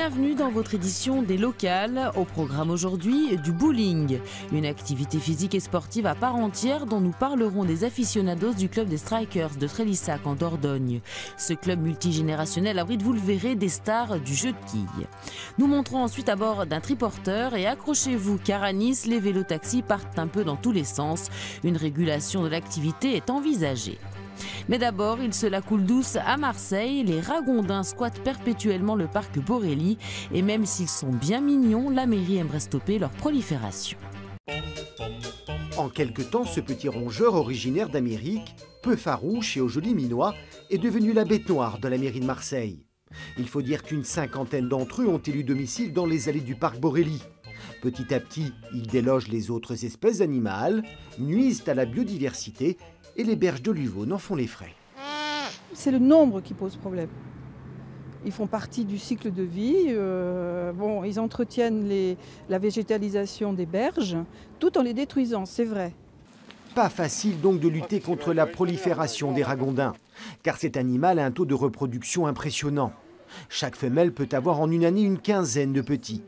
Bienvenue dans votre édition des locales. Au programme aujourd'hui, du bowling. Une activité physique et sportive à part entière dont nous parlerons des aficionados du club des Strikers de Trélissac en Dordogne. Ce club multigénérationnel abrite, vous le verrez, des stars du jeu de quilles. Nous montrons ensuite à bord d'un triporteur et accrochez-vous car à Nice, les vélos-taxis partent un peu dans tous les sens. Une régulation de l'activité est envisagée. Mais d'abord, il se la coule douce à Marseille. Les ragondins squattent perpétuellement le parc Borelli. Et même s'ils sont bien mignons, la mairie aimerait stopper leur prolifération. En quelque temps, ce petit rongeur originaire d'Amérique, peu farouche et au joli minois, est devenu la bête noire de la mairie de Marseille. Il faut dire qu'une cinquantaine d'entre eux ont élu domicile dans les allées du parc Borelli. Petit à petit, ils délogent les autres espèces animales, nuisent à la biodiversité et les berges de Luvaux en font les frais. C'est le nombre qui pose problème. Ils font partie du cycle de vie. Ils entretiennent la végétalisation des berges tout en les détruisant, c'est vrai. Pas facile donc de lutter contre la prolifération des ragondins, car cet animal a un taux de reproduction impressionnant. Chaque femelle peut avoir en une année une quinzaine de petits.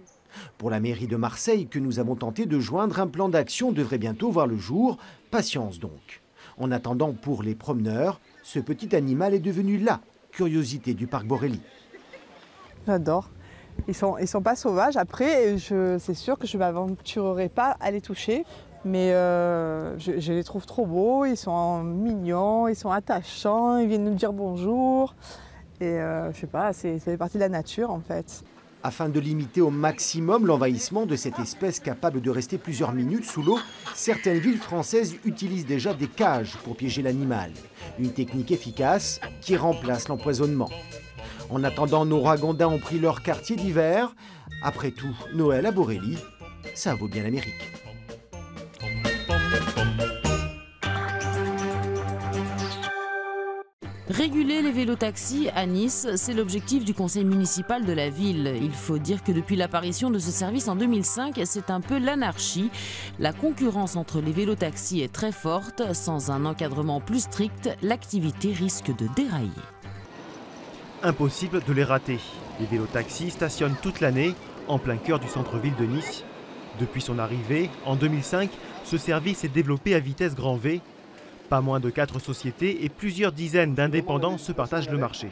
Pour la mairie de Marseille, que nous avons tenté de joindre, un plan d'action devrait bientôt voir le jour. Patience donc. En attendant, pour les promeneurs, ce petit animal est devenu la curiosité du parc Borelli. J'adore. Ils sont pas sauvages. Après, c'est sûr que je ne m'aventurerai pas à les toucher. Mais je les trouve trop beaux. Ils sont mignons, ils sont attachants, ils viennent nous dire bonjour. Et je sais pas, c'est partie de la nature en fait. Afin de limiter au maximum l'envahissement de cette espèce capable de rester plusieurs minutes sous l'eau, certaines villes françaises utilisent déjà des cages pour piéger l'animal. Une technique efficace qui remplace l'empoisonnement. En attendant, nos ragondins ont pris leur quartier d'hiver. Après tout, Noël à Borelli, ça vaut bien l'Amérique. Réguler les vélos-taxis à Nice, c'est l'objectif du conseil municipal de la ville. Il faut dire que depuis l'apparition de ce service en 2005, c'est un peu l'anarchie. La concurrence entre les vélos-taxis est très forte. Sans un encadrement plus strict, l'activité risque de dérailler. Impossible de les rater. Les vélos-taxis stationnent toute l'année en plein cœur du centre-ville de Nice. Depuis son arrivée, en 2005, ce service s'est développé à vitesse grand V. Pas moins de 4 sociétés et plusieurs dizaines d'indépendants se partagent le marché.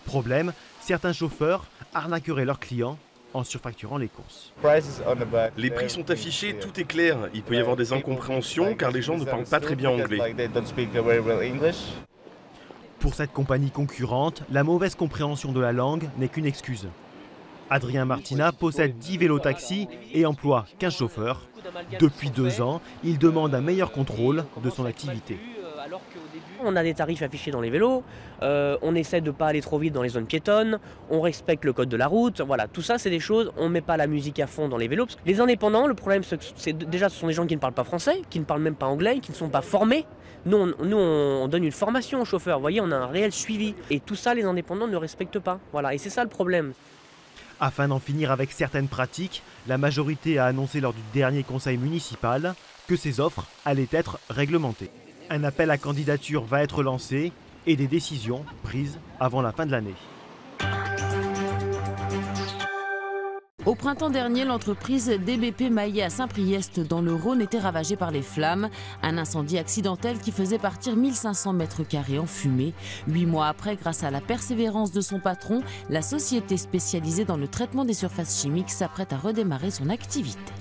Problème, certains chauffeurs arnaqueraient leurs clients en surfacturant les courses. Les prix sont affichés, tout est clair. Il peut y avoir des incompréhensions car les gens ne parlent pas très bien anglais. Pour cette compagnie concurrente, la mauvaise compréhension de la langue n'est qu'une excuse. Adrien Martina possède 10 vélos-taxis et emploie 15 chauffeurs. Depuis 2 ans, il demande un meilleur contrôle de son activité. On a des tarifs affichés dans les vélos, on essaie de ne pas aller trop vite dans les zones piétonnes, on respecte le code de la route, voilà, tout ça c'est des choses, on ne met pas la musique à fond dans les vélos. Les indépendants, le problème c'est déjà ce sont des gens qui ne parlent pas français, qui ne parlent même pas anglais, qui ne sont pas formés. Nous on donne une formation aux chauffeurs, vous voyez, on a un réel suivi. Et tout ça les indépendants ne respectent pas, voilà, et c'est ça le problème. Afin d'en finir avec certaines pratiques, la majorité a annoncé lors du dernier conseil municipal que ces offres allaient être réglementées. Un appel à candidature va être lancé et des décisions prises avant la fin de l'année. Au printemps dernier, l'entreprise DBP Maillet à Saint-Priest dans le Rhône était ravagée par les flammes. Un incendie accidentel qui faisait partir 1500 mètres carrés en fumée. 8 mois après, grâce à la persévérance de son patron, la société spécialisée dans le traitement des surfaces chimiques s'apprête à redémarrer son activité.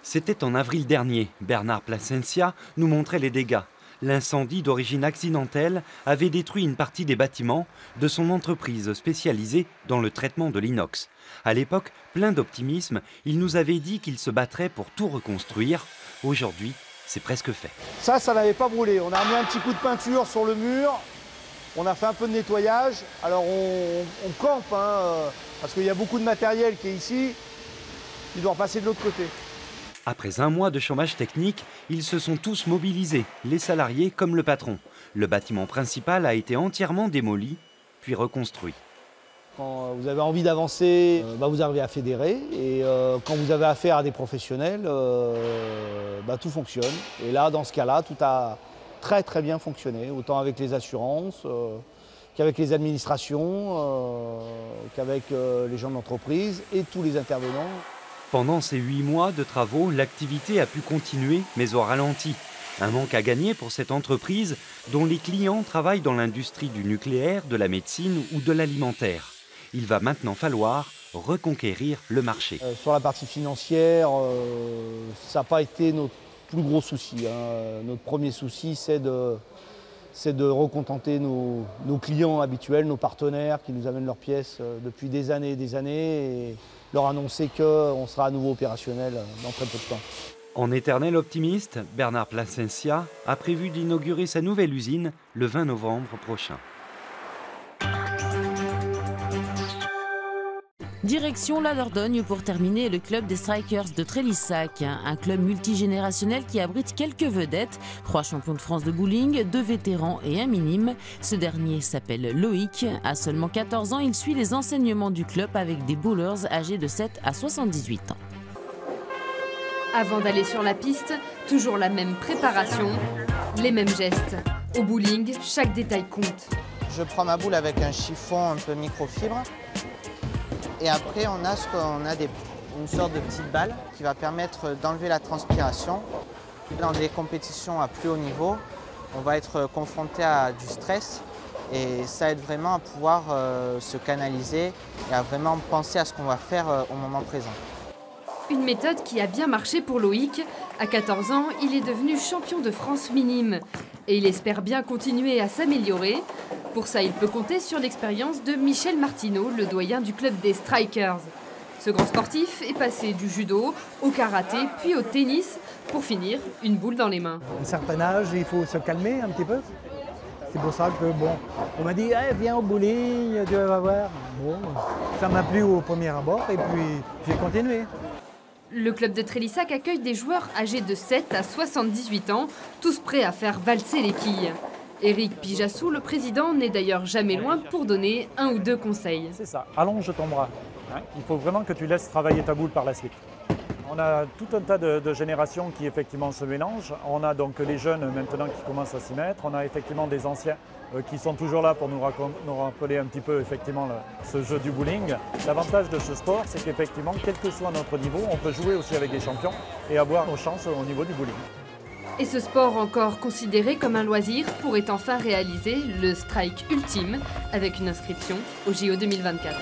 C'était en avril dernier. Bernard Plasencia nous montrait les dégâts. L'incendie d'origine accidentelle avait détruit une partie des bâtiments de son entreprise spécialisée dans le traitement de l'inox. À l'époque, plein d'optimisme, il nous avait dit qu'il se battrait pour tout reconstruire. Aujourd'hui, c'est presque fait. Ça n'avait pas brûlé. On a remis un petit coup de peinture sur le mur. On a fait un peu de nettoyage. Alors on campe, parce qu'il y a beaucoup de matériel qui est ici. Il doit repasser de l'autre côté. Après un mois de chômage technique, ils se sont tous mobilisés, les salariés comme le patron. Le bâtiment principal a été entièrement démoli, puis reconstruit. Quand vous avez envie d'avancer, vous arrivez à fédérer. Et quand vous avez affaire à des professionnels, tout fonctionne. Et là, dans ce cas-là, tout a très très bien fonctionné. Autant avec les assurances, qu'avec les administrations, qu'avec les gens de l'entreprise et tous les intervenants. Pendant ces 8 mois de travaux, l'activité a pu continuer, mais au ralenti. Un manque à gagner pour cette entreprise dont les clients travaillent dans l'industrie du nucléaire, de la médecine ou de l'alimentaire. Il va maintenant falloir reconquérir le marché. Sur la partie financière, ça n'a pas été notre plus gros souci. Notre premier souci, c'est de recontenter nos clients habituels, nos partenaires qui nous amènent leurs pièces depuis des années et leur annoncer qu'on sera à nouveau opérationnel dans très peu de temps. En éternel optimiste, Bernard Plasencia a prévu d'inaugurer sa nouvelle usine le 20 novembre prochain. Direction la Dordogne pour terminer le club des Strikers de Trélissac, un club multigénérationnel qui abrite quelques vedettes, 3 champions de France de bowling, 2 vétérans et un minime. Ce dernier s'appelle Loïc. À seulement 14 ans, il suit les enseignements du club avec des bowlers âgés de 7 à 78 ans. Avant d'aller sur la piste, toujours la même préparation, les mêmes gestes. Au bowling, chaque détail compte. Je prends ma boule avec un chiffon un peu microfibre. Et après, on a une sorte de petite balle qui va permettre d'enlever la transpiration. Dans des compétitions à plus haut niveau, on va être confronté à du stress et ça aide vraiment à pouvoir se canaliser et à vraiment penser à ce qu'on va faire au moment présent. Une méthode qui a bien marché pour Loïc. À 14 ans, il est devenu champion de France minime. Et il espère bien continuer à s'améliorer. Pour ça, il peut compter sur l'expérience de Michel Martineau, le doyen du club des Strikers. Ce grand sportif est passé du judo au karaté, puis au tennis, pour finir une boule dans les mains. À un certain âge, il faut se calmer un petit peu. C'est pour ça que, bon, on m'a dit hey, « viens au bowling, tu vas voir ». Bon, ça m'a plu au premier abord et puis j'ai continué. Le club de Trélissac accueille des joueurs âgés de 7 à 78 ans, tous prêts à faire valser les quilles. Éric Pijassou, le président, n'est d'ailleurs jamais loin pour donner 1 ou 2 conseils. C'est ça, allonge ton bras. Il faut vraiment que tu laisses travailler ta boule par la suite. On a tout un tas de générations qui effectivement se mélangent. On a donc les jeunes maintenant qui commencent à s'y mettre. On a effectivement des anciens qui sont toujours là pour nous rappeler un petit peu effectivement ce jeu du bowling. L'avantage de ce sport, c'est qu'effectivement, quel que soit notre niveau, on peut jouer aussi avec des champions et avoir nos chances au niveau du bowling. Et ce sport encore considéré comme un loisir pourrait enfin réaliser le strike ultime avec une inscription au JO 2024.